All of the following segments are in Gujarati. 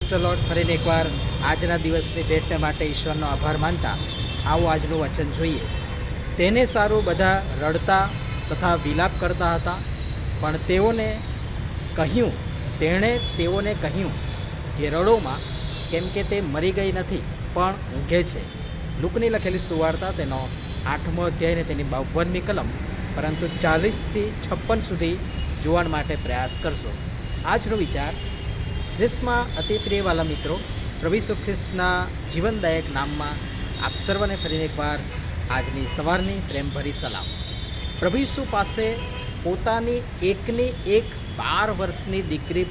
Praise the lord. ફરીને એકવાર આજના દિવસની ભેટ માટે ઈશ્વરનો આભાર માનતા આવો આજનું વચન જોઈએ. તેને સારું બધા રડતા તથા વિલાપ કરતા હતા, પણ તેઓને કહ્યું કે રડોમાં, કેમ કે તે મરી ગઈ નથી પણ ઊંઘે છે. લુકની લખેલી સુવાર્તા તેનો 8મો અધ્યાય ને તેની 52મી કલમ, પરંતુ 40થી 56 સુધી જોવા માટે પ્રયાસ કરશો. આજનો વિચાર: ખ્રિસ્તમાં અતિ પ્રિયવાલા મિત્રો, પ્રભુ ઈસુ ખ્રિસ્તના જીવનદાયક નામમાં આપ સર્વને ફરીને એકવાર આજની સવારની પ્રેમભરી સલામ. પ્રભુ ઈસુ પાસે પોતાની એકની એક 12 વર્ષની દીકરી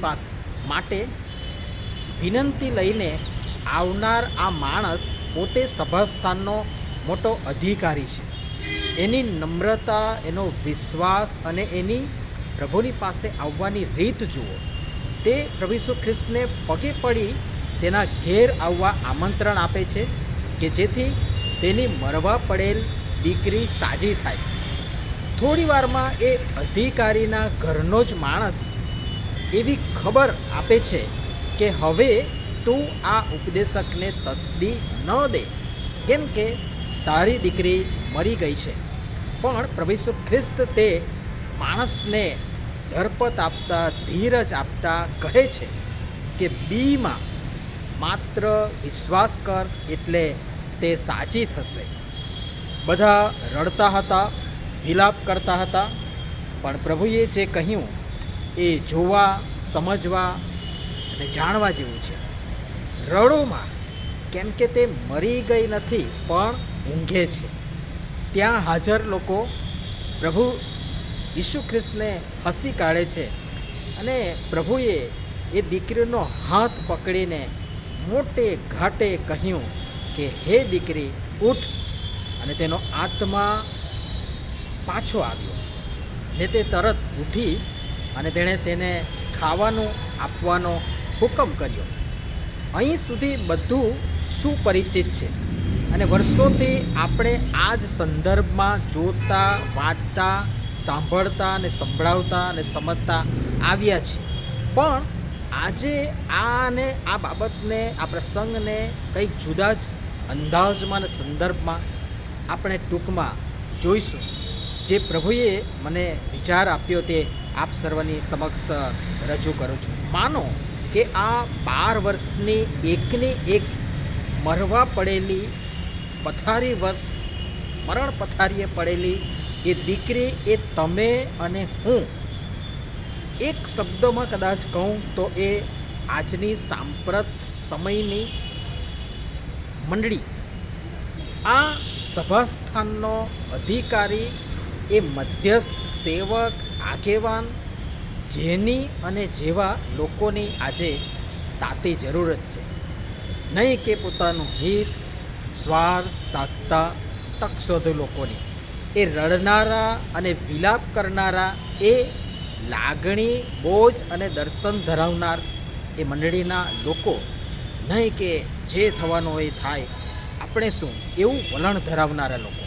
માટે વિનંતી લઈને આવનાર આ માણસ પોતે સભાસ્થાનનો મોટો અધિકારી છે. એની નમ્રતા, એનો વિશ્વાસ અને એની પ્રભુની પાસે આવવાની રીત જુઓ. તે પ્રભુ ઈસુ ખ્રિસ્તને પગે પડી તેના ઘેર આવવા આમંત્રણ આપે છે કે જેથી તેની મરવા પડેલ દીકરી સાજી થાય. થોડી વારમાં એ અધિકારીના ઘરનો જ માણસ એવી ખબર આપે છે કે હવે તું આ ઉપદેશકને તસદી ન દે, કેમ કે તારી દીકરી મરી ગઈ છે. પણ પ્રભુ ઈસુ ખ્રિસ્ત તે માણસને ધરપત આપતા, ધીરજ આપતા કહે છે કે બીમાં માત્ર વિશ્વાસ કર એટલે તે સાચી થશે. બધા રડતા હતા, વિલાપ કરતા હતા, પણ પ્રભુએ જે કહ્યું એ જોવા, સમજવા અને જાણવા જેવું છે. રડોમાં, કેમ કે તે મરી ગઈ નથી પણ ઊંઘે છે. ત્યાં હાજર લોકો પ્રભુ ઈસુ ખ્રિસ્તને હસી કાઢે છે અને પ્રભુએ એ દીકરીનો હાથ પકડીને મોટે ઘાટે કહ્યું કે હે દીકરી, ઉઠ. અને તેનો આત્મા પાછો આવ્યો ને તે તરત ઉઠી અને તેણે તેને ખાવાનું આપવાનો હુકમ કર્યો. અહીં સુધી બધું સુપરિચિત છે અને વર્ષોથી આપણે આ જ સંદર્ભમાં જોતા, વાંચતા, સાંભળતા અને સંભળાવતા અને સમજતા આવ્યા છીએ. પણ આજે આ બાબતને, આ પ્રસંગને કંઈક જુદા જ અંદાજમાં અને સંદર્ભમાં આપણે ટૂંકમાં જોઈશું. જે પ્રભુએ મને વિચાર આપ્યો તે આપ સર્વની સમક્ષ રજૂ કરું છું. માનો કે આ 12 વર્ષની એકની એક મરવા પડેલી, મરણ પથારીએ પડેલી એ દીકરી, એ તમે અને હું. એક શબ્દમાં કદાચ કહું તો એ આજની સાંપ્રત સમયની મંડળી, આ સભાસ્થાનનો અધિકારી, એ મધ્યસ્થ, સેવક, આગેવાન, જેની અને જેવા લોકોની આજે તાતી જરૂરત છે. નહીં કે પોતાનું હિત, સ્વાર્થ સાધતા તકશોધ લોકોની. એ રડનારા અને વિલાપ કરનારા, એ લાગણી, બોજ અને દર્શન ધરાવનાર એ મંડળીના લોકો. નહીં કે જે થવાનું હોય થાય, આપણે શું, એવું વલણ ધરાવનારા લોકો.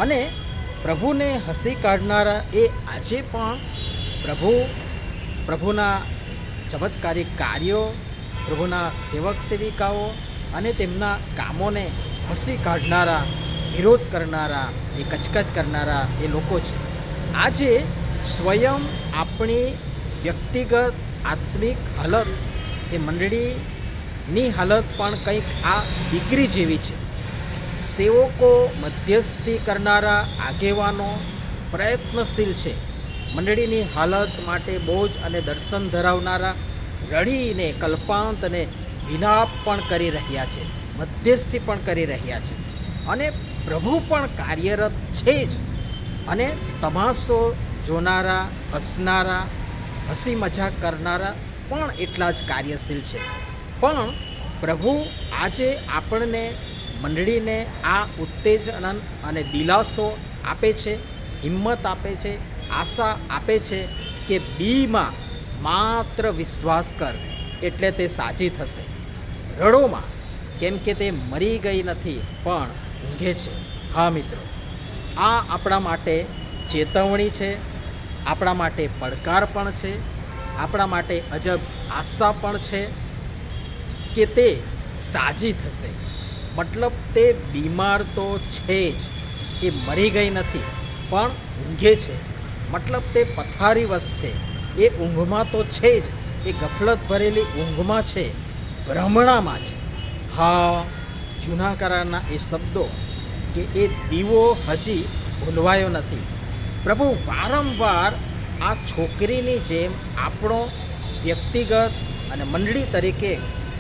અને પ્રભુને હસી કાઢનારા એ આજે પણ પ્રભુના ચમત્કારિક કાર્યો, પ્રભુના સેવક સેવિકાઓ અને તેમના કામોને હસી કાઢનારા, વિરોધ કરનારા, એ કચકચ કરનારા એ લોકો છે. આજે સ્વયં આપણી વ્યક્તિગત આત્મિક હાલત, એ મંડળીની હાલત પણ કંઈક આ દીકરી જેવી છે. સેવકો, મધ્યસ્થી કરનારા આગેવાનો પ્રયત્નશીલ છે. મંડળીની હાલત માટે બોજ અને દર્શન ધરાવનારા રડીને કલ્પાંત અને વિલાપ પણ કરી રહ્યા છે, મધ્યસ્થી પણ કરી રહ્યા છે. અને પ્રભુ પણ કાર્યરત છે જ. અને તમાશો જોનારા, હસનારા, હસી મજાક કરનારા પણ એટલા જ કાર્યશીલ છે. પણ પ્રભુ આજે આપણને, મંડળીને આ ઉત્તેજન અને દિલાસો આપે છે, હિંમત આપે છે, આશા આપે છે કે બીમાં માત્ર વિશ્વાસ કર એટલે તે સાજી થશે. રડોમાં, કેમ કે તે મરી ગઈ નથી પણ ઊંઘે છે. હા મિત્રો, આ આપણા માટે ચેતવણી છે, આપણા માટે પડકાર પણ છે, આપણા માટે અજબ આશા પણ છે. કે તે સાજી થશે. મતલબ તે બીમાર તો છે જ, એ મરી ગઈ નથી પણ ઊંઘે છે. મતલબ તે પથારીવશ છે, એ ઊંઘમાં તો છે જ, એ ગફલત ભરેલી ઊંઘમાં છે, ભ્રમણામાં છે. હા, જૂના કરારના એ શબ્દો કે એ દીવો હજી ભૂલવાયો નથી. પ્રભુ વારંવાર આ છોકરીની જેમ આપણો વ્યક્તિગત અને મંડળી તરીકે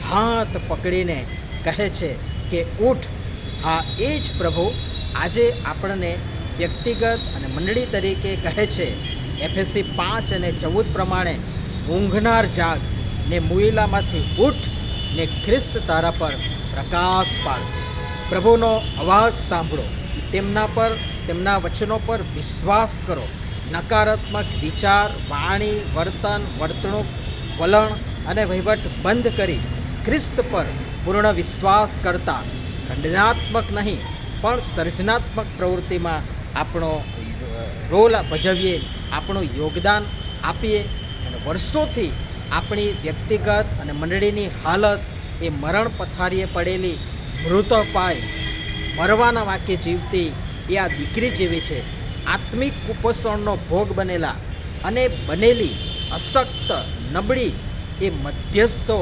હાથ પકડીને કહે છે કે ઊઠ. હા, એ જ પ્રભુ આજે આપણને વ્યક્તિગત અને મંડળી તરીકે કહે છે. એફએસી 5:14 પ્રમાણે, ઊંઘનાર જાગ ને મુઈલામાંથી ઊઠ ને ખ્રિસ્ત તારા પર પ્રકાશ પાડશે. પ્રભુનો અવાજ સાંભળો, તેમના પર, તેમના વચનો પર વિશ્વાસ કરો. નકારાત્મક વિચાર, વાણી, વર્તન, વર્તણૂક, વલણ અને વહીવટ બંધ કરી ખ્રિસ્ત પર પૂર્ણ વિશ્વાસ કરતા ખંડનાત્મક નહીં પણ સર્જનાત્મક પ્રવૃત્તિમાં આપણો રોલ ભજવીએ, આપણું યોગદાન આપીએ. અને વર્ષોથી આપણી વ્યક્તિગત અને મંડળીની હાલત એ મરણ પથારીએ પડેલી, મૃતપાય, મરવાના વાક્યે જીવતી એ આ દીકરી જેવી છે. આત્મિક કુપોષણનો ભોગ બનેલા અને બનેલી અશક્ત, નબળી એ મધ્યસ્થો,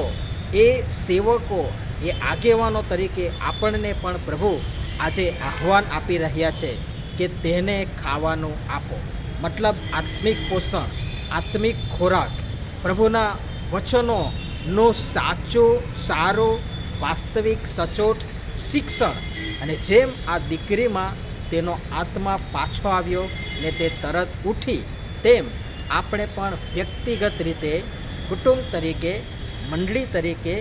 એ સેવકો, એ આગેવાનો તરીકે આપણને પણ પ્રભુ આજે આહ્વાન આપી રહ્યા છે કે તેને ખાવાનું આપો. મતલબ આત્મિક પોષણ, આત્મિક ખોરાક, પ્રભુના વચનોનો સાચો, સારો, વાસ્તવિક, સચોટ શિક્ષણ. અને જેમ આ દીકરીમાં તેનો આત્મા પાછો આવ્યો ને તે તરત ઉઠી, તેમ આપણે પણ વ્યક્તિગત રીતે, કુટુંબ તરીકે, મંડળી તરીકે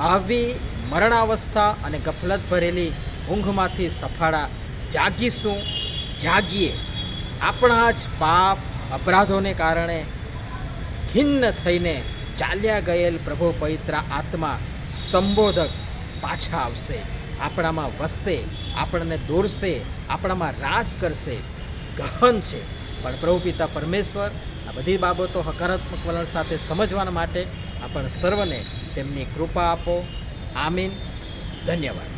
આવી મરણાવસ્થા અને ગફલત ભરેલી ઊંઘમાંથી સફાળા જાગીશું. જાગીએ. આપણા જ પાપ, અપરાધોને કારણે ખિન્ન થઈને ચાલ્યા ગયેલ પ્રભુ પવિત્ર આત્મા સંબોધક પાછા આવશે, આપણામાં વસશે, આપણને દોરશે, આપણામાં રાજ કરશે. ગહન છે, પણ પ્રભુ પિતા પરમેશ્વર આ બધી બાબતો હકારાત્મક વલણ સાથે સમજવાના માટે આપણ સર્વને તેમની કૃપા આપો. આમીન. ધન્યવાદ.